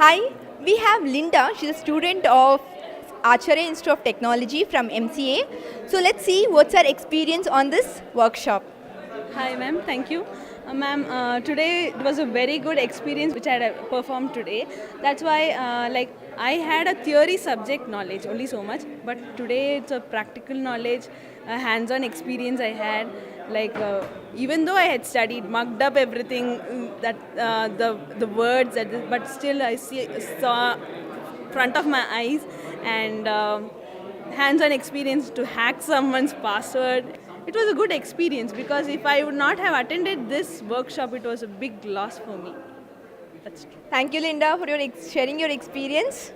Hi, we have Lynda. She's a student of Acharya Institute of Technology from MCA. So let's see what's her experience on this workshop. Hi ma'am, thank you. Ma'am, today it was a very good experience which I had performed today. That's why I had a theory subject knowledge only so much, but today it's a practical knowledge, a hands-on experience I had. Even though I had studied, mugged up everything that the words, but still saw front of my eyes and hands-on experience to hack someone's password. It was a good experience because if I would not have attended this workshop, it was a big loss for me. That's true. Thank you, Linda, for sharing your experience.